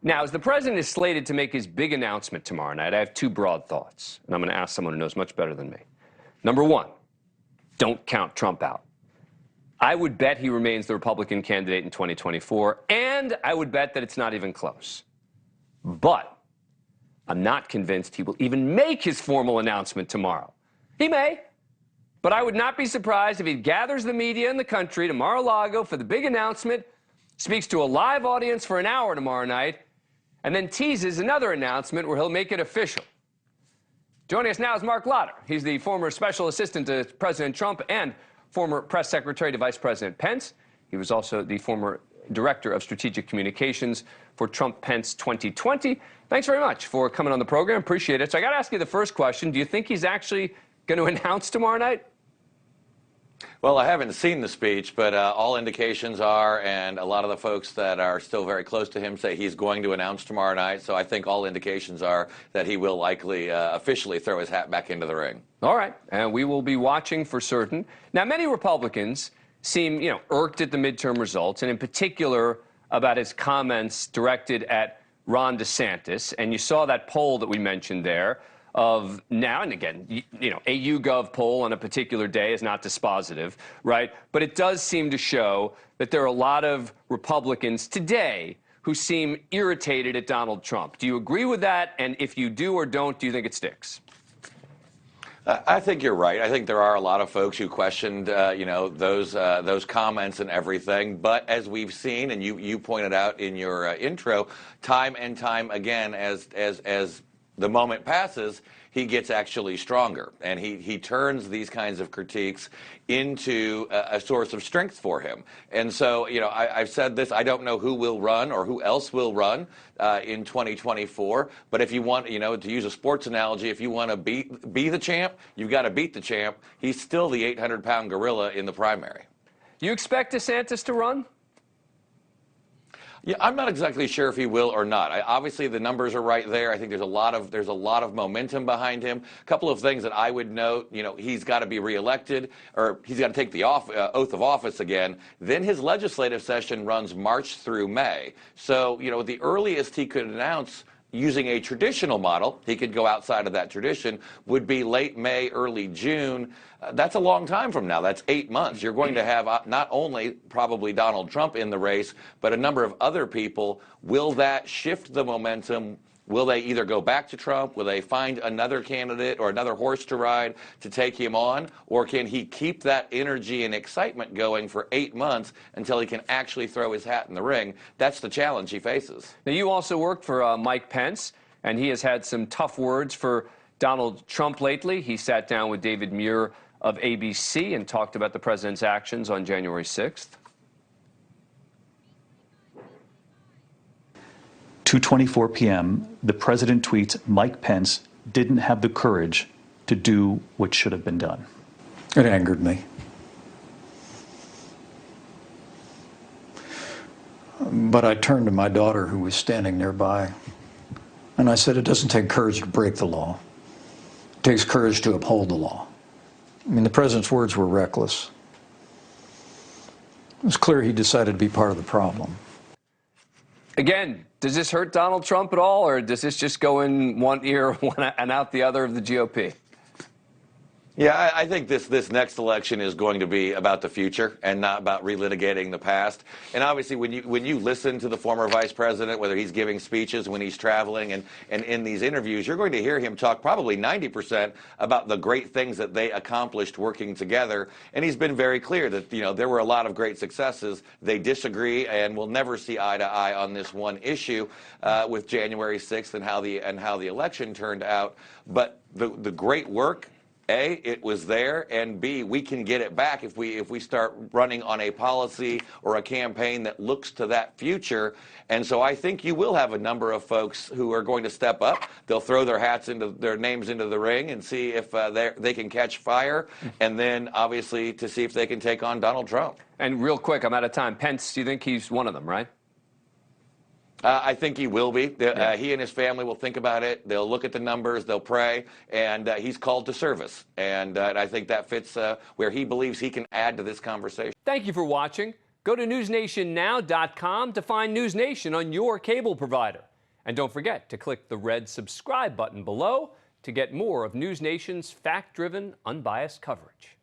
Now, as the president is slated to make his big announcement tomorrow night, I have two broad thoughts, and I'm going to ask someone who knows much better than me. Number one, don't count Trump out. I would bet he remains the Republican candidate in 2024, and I would bet that it's not even close. But I'm not convinced he will even make his formal announcement tomorrow. He may, but I would not be surprised if he gathers the media in the country to Mar-a-Lago for the big announcement, speaks to a live audience for an hour tomorrow night, and then teases another announcement where he'll make it official. Joining us now is Marc Lotter. He's the former special assistant to President Trump and former press secretary to Vice President Pence. He was also the former director of strategic communications for Trump-Pence 2020. Thanks very much for coming on the program. Appreciate it. So I got to ask you the first question. Do you think he's actually going to announce tomorrow night? Well, I haven't seen the speech, but all indications are, and a lot of the folks that are still very close to him say he's going to announce tomorrow night. So I think all indications are that he will likely officially throw his hat back into the ring. All right, and we will be watching for certain. Now, many Republicans seem, irked at the midterm results, and in particular about his comments directed at Ron DeSantis. And you saw that poll that we mentioned there of now and again, a YouGov poll on a particular day is not dispositive, right? But it does seem to show that there are a lot of Republicans today who seem irritated at Donald Trump. Do you agree with that? And if you do or don't, do you think it sticks? I think you're right. I think there are a lot of folks who questioned, those comments and everything. But as we've seen, and you pointed out in your intro, time and time again, as the moment passes, he gets actually stronger, and he turns these kinds of critiques into a source of strength for him. And so, I've said this, I don't know who will run or who else will run in 2024, but if you want, to use a sports analogy, if you want to be the champ, you've got to beat the champ. He's still the 800-pound gorilla in the primary. You expect DeSantis to run? Yeah, I'm not exactly sure if he will or not. Obviously, the numbers are right there. I think there's a lot of momentum behind him. A couple of things that I would note. He's got to be reelected, or he's got to take the oath of office again. Then his legislative session runs March through May. So, the earliest he could announce, using a traditional model, he could go outside of that tradition, would be late May, early June. That's a long time from now. That's 8 months. You're going to have not only probably Donald Trump in the race, but a number of other people. Will that shift the momentum? Will they either go back to Trump? Will they find another candidate or another horse to ride to take him on? Or can he keep that energy and excitement going for 8 months until he can actually throw his hat in the ring? That's the challenge he faces. Now, you also worked for Mike Pence, and he has had some tough words for Donald Trump lately. He sat down with David Muir of ABC and talked about the president's actions on January 6th. 2:24 p.m., the president tweets, Mike Pence didn't have the courage to do what should have been done. It angered me. But I turned to my daughter, who was standing nearby, and I said, it doesn't take courage to break the law. It takes courage to uphold the law. I mean, the president's words were reckless. It was clear he decided to be part of the problem. Again, does this hurt Donald Trump at all, or does this just go in one ear and out the other of the GOP? Yeah, I think this next election is going to be about the future and not about relitigating the past. And obviously, when you listen to the former vice president, whether he's giving speeches, when he's traveling, and in these interviews, you're going to hear him talk probably 90% about the great things that they accomplished working together. And he's been very clear that there were a lot of great successes. They disagree and will never see eye to eye on this one issue with January 6th and how the election turned out. But the great work, A, it was there, and B, we can get it back if we start running on a policy or a campaign that looks to that future. And so I think you will have a number of folks who are going to step up. They'll throw their names into the ring and see if they can catch fire, and then obviously to see if they can take on Donald Trump. And real quick, I'm out of time. Pence, do you think he's one of them, right? I think he will be. He and his family will think about it. They'll look at the numbers. They'll pray. And he's called to service. And I think that fits where he believes he can add to this conversation. Thank you for watching. Go to newsnationnow.com to find News Nation on your cable provider. And don't forget to click the red subscribe button below to get more of News Nation's fact-driven, unbiased coverage.